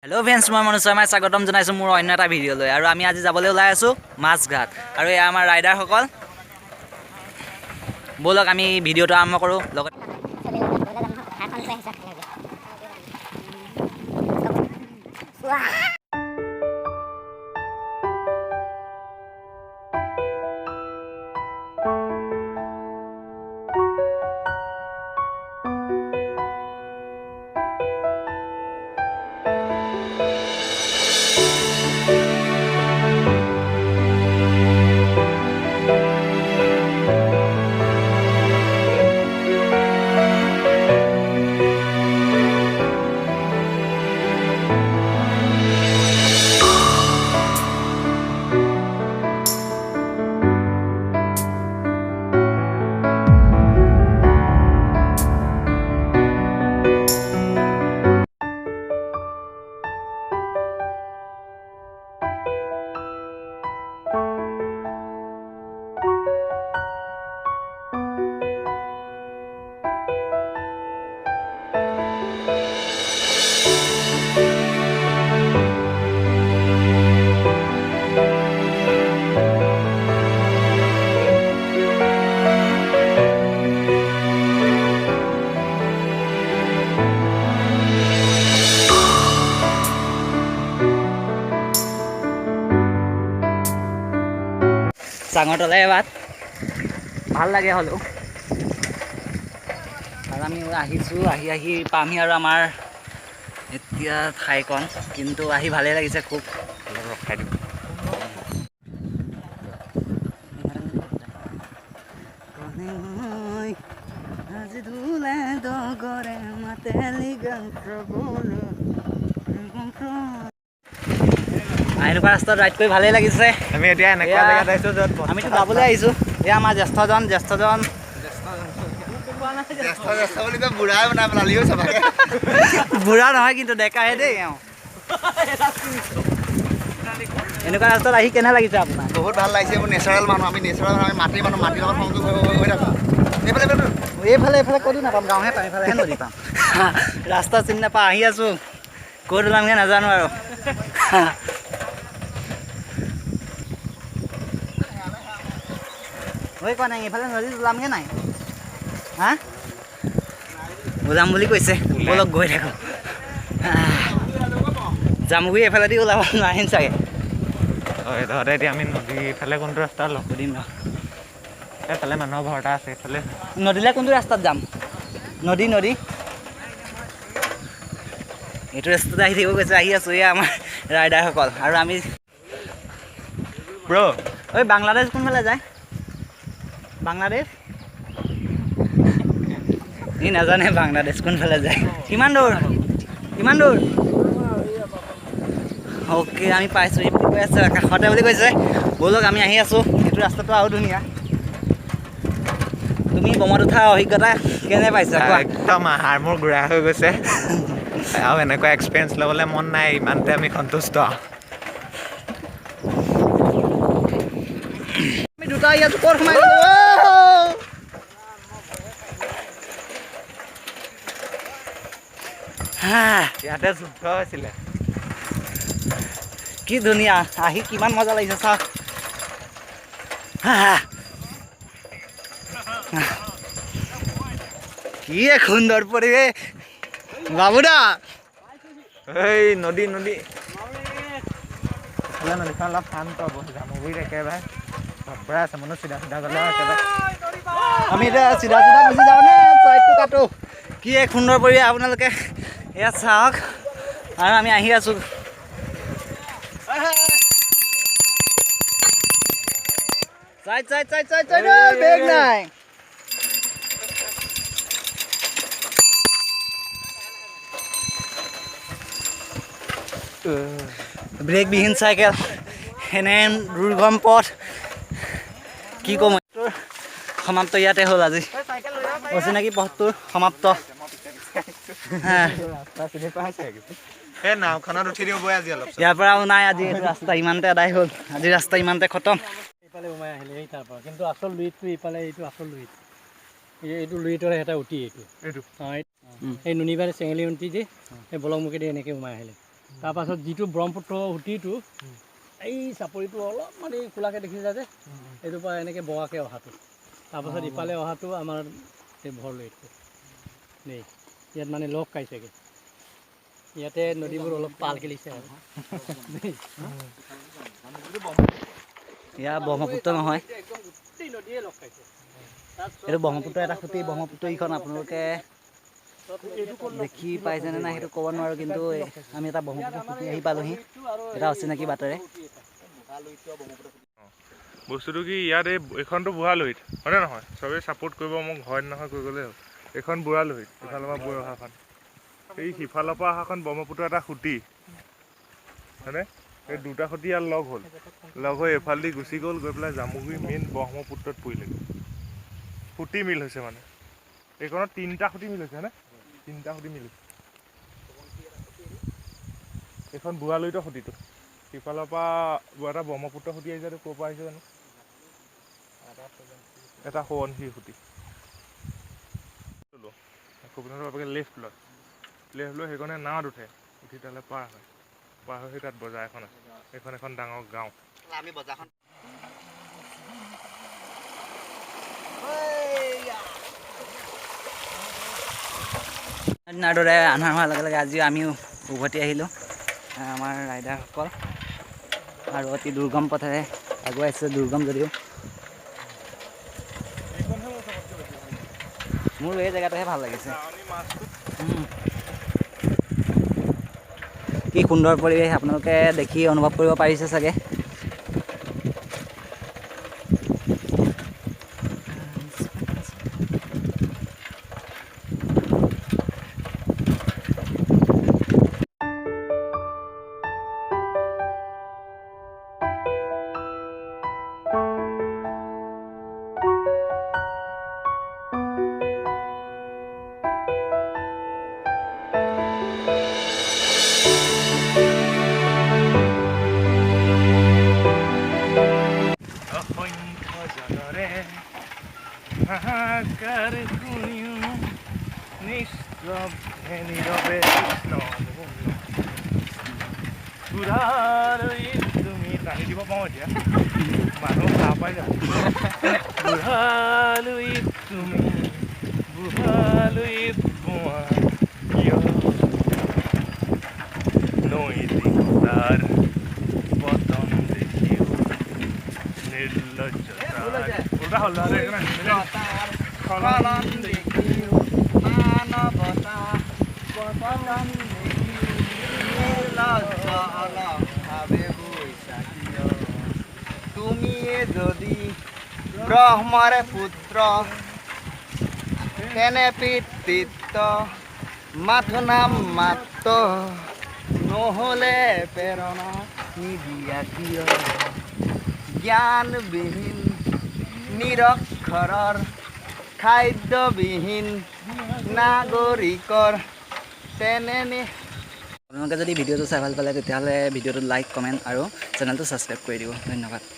hello friends मैं मनुष्य मैं स्वागतम जनाइছো মোৰ অন্য এটা ভিডিঅ'লৈ আৰু আমি আজি যাবলৈ ওলাই আছো মাছঘাট আৰু এই আমাৰ ৰাইডাৰ সকল বলক আমি ভিডিঅ'টো আৰম্ভ কৰো লগত চাঙতলে বাত ভাল লাগে হলো আৰু আমি আহিছো আহি পামি আৰু আমাৰ এতিয়া ঠাইকন কিন্তু আহি ভালে লাগিছে খুব ৰখাই দিম আজি দুলে দগৰে মাতেলি গন্ত্ৰবল এনেকুৱা ৰাস্তাত ৰাইড কৰি ভালেই লাগিছে আমি এতিয়া এনেকুৱা জেগাত আহিছো য'ত আমিতো যাবলৈ আহিছোঁ এয়া আমাৰ জ্যেষ্ঠজন বুলি কয় বুঢ়াই বনাই পেলালিও চবাকে বুঢ়া নহয় কিন্তু ডেকাহে দেই এওঁ এনেকুৱা ৰাস্তাত আহি কেনে লাগিছে আপোনাৰ বহুত ভাল লাগিছে মোৰ নেচাৰেল মানুহ আমি মাটিৰ লগত সংযোগ হৈ থাকোঁ এইফালে ক'তো নাপাম গাঁৱহে পাম এইফালেহে নদী পাম ৰাস্তা চিনি নাপাওঁ আহি আছোঁ ক'ত ওলামগৈ নাজানো আৰু কোৱা নাই এইফালে নদীত ওলামগৈ নাই হা ওলাম বুলি কৈছে বলক গৈ থাকোঁ জামুগুৰি এফালেদি ওলাব নোৱাৰিম চাগে হয় ধৰতে এতিয়া আমি নদীফালে কোনটো ৰাস্তা লগ সুধিম ন এইফালে মানুহৰ ঘৰ এটা আছে এইফালে নদীলৈ কোনটো ৰাস্তাত যাম নদী এইটো ৰাস্তাতে আহি থাকিব কৈছে আহি আছোঁ এয়া আমাৰ ৰাইডাৰসকল আৰু আমি ব্ৰ ঐ বাংলাদেশ কোনফালে যায় বাংলাদেশ ই নাজানে বাংলাদেশ কোনফালে যায় কিমান দূৰ অ'কে আমি পাইছোঁ ই কৈ আছে কাষতে বুলি কৈছে ব'লক আমি আহি আছোঁ এইটো ৰাস্তাটো আৰু ধুনীয়া তুমি বমত উঠা অভিজ্ঞতা কেনে পাইছা একদম আহাৰ মোৰ ঘূৰা হৈ গৈছে আৰু এনেকুৱা এক্সপিৰিয়েঞ্চ ল'বলৈ মন নাই ইমানতে আমি সন্তুষ্ট আমি দুটা ইয়াত ক'ত সোমাই ইয়াতে যুদ্ধ হৈছিলে কি ধুনীয়া আহি কিমান মজা লাগিছে চাওক কি এক সুন্দৰ পৰিৱেশ বাবুদা এই নদী নদীখন অলপ শান্ত জামুগুৰিত একেবাৰে ভব্ৰা আছে মানুহ চিধা গ'লে একেবাৰে আমি এতিয়া চিধা গুচি যাওঁ নে চাইডটো কাটো কি এক সুন্দৰ পৰিৱেশ আপোনালোকে এয়া চাওক আৰু আমি আহি আছোঁ চাইড বেগ নাই ব্ৰেকবিহীন চাইকেল এনে দুৰ্গম পথ কি ক'ম সমাপ্ত ইয়াতে হ'ল আজি অচিনাকি পথটোৰ সমাপ্ত নাওখনত উঠি দিব আজি অলপ ইয়াৰ পৰা আৰু নাই আজি ৰাস্তা ইমানতে আদায় হ'ল আজি ৰাস্তা ইমানতে খতম এইফালে সোমাই আহিলে এই তাৰ পৰা কিন্তু আচল লুইতটো ইফালে এইটো আচল লুইত এইটো লুইটৰ এটা উঠি এইটো এই নুনিবাৰী চেঙেলি উঠি যে এই বলকমুখেদি এনেকৈ সোমাই আহিলে তাৰপাছত যিটো ব্ৰহ্মপুত্ৰ সুঁতিটো এই চাপৰিটো অলপ মানে খোলাকৈ দেখিছা যে এইটোৰ পৰা এনেকৈ বগাকৈ অহাটো তাৰপাছত ইফালে অহাটো আমাৰ এই ভৰলুইটো দেই ইয়াত মানে লগ খাইছেগৈ ইয়াতে নদীবোৰ অলপ পাল খেলিছে আৰু দেই ইয়াৰ ব্ৰহ্মপুত্ৰ নহয় একদম গোটেই নদীয়ে লগ খাইছে এইটো ব্ৰহ্মপুত্ৰ এটা খুঁটি ব্ৰহ্মপুত্ৰ ইখন আপোনালোকে দেখি পাইছেনে নাই সেইটো ক'ব নোৱাৰোঁ কিন্তু আমি এটা ব্ৰহ্মপুত্ৰ খুঁটি আহি পালোহি এটা অচিনাকি বাটেৰে বস্তুটো কি ইয়াত এইখনটো বুঢ়ালুহিত হয়নে নহয় চবেই ছাপোৰ্ট কৰিব মোক হয় নহয় কৈ গ'লে হ'ল এইখন বুঢ়ালুহিত ইফালৰ পৰা বৈ অহাখন এই সিফালৰ পৰা অহাখন ব্ৰহ্মপুত্ৰ এটা খুঁটি হয়নে এই দুটা খুঁটি ইয়াত লগ হ'ল লগ হৈ এইফালেদি গুচি গ'ল গৈ পেলাই জামুগুৰি মেইন ব্ৰহ্মপুত্ৰত পৰিলেগৈ খুঁটি মিল হৈছে মানে এইখনত 3টা খুঁটি মিল হৈছে হয়নে 3টা খুঁটি মিল হৈছে এইখন বুঢ়ালুহিতৰ খুঁটিটো সিফালৰ পৰা এটা ব্ৰহ্মপুত্ৰ খুঁটি আহিছে ক'ৰ পৰা আহিছে জানো এটা সোৱণশিৰি খুঁটি লেফ্ট লৈ সেইখনে নাৱত উঠে উঠি তালৈ পাৰ হৈ সেই তাত বজাৰ এখন আছে এইখন এখন ডাঙৰ গাঁও আমি বজাৰখন দিনাৰ দৰে আন্ধাৰ হোৱাৰ লগে লগে আজিও আমিও উভতি আহিলোঁ আমাৰ ৰাইডাৰসকল আৰু অতি দুৰ্গম পথেৰে আগুৱাই আছে দুৰ্গম যদিও মোৰ এই জেগাটোহে ভাল লাগিছে কি সুন্দৰ পৰিৱেশ আপোনালোকে দেখি অনুভৱ কৰিব পাৰিছে চাগে হাহাকাৰ শুনিও নিস্তব্ধে নীৰৱে কৃষ্ণ বুঢ়ালুহিত তুমি টানি দিব পাওঁ এতিয়া মানুহ সাৰ পাই যাব বুঢ়ালুহিত তুমি বুঢ়ালুহিত পোৱা কিয় নৈতিকতাৰ পতন দেখিও নিৰ্লজ্জতা উল্টা হ'ল তুমিয়ে যদি ব্ৰহ্মৰে পুত্ৰ তেনে পিতৃত্ব মাথো নাম মাত্ৰ নহ'লে প্ৰেৰণা নিদিয়া কিয় জ্ঞানবিহীন নিৰক্ষৰৰ খাদ্যবিহীন নাগৰিকৰ তেনে আপোনালোকে যদি ভিডিঅ'টো চাই ভাল পালে তেতিয়াহ'লে ভিডিঅ'টোত লাইক কমেণ্ট আৰু চেনেলটো ছাবস্ক্ৰাইব কৰি দিব ধন্যবাদ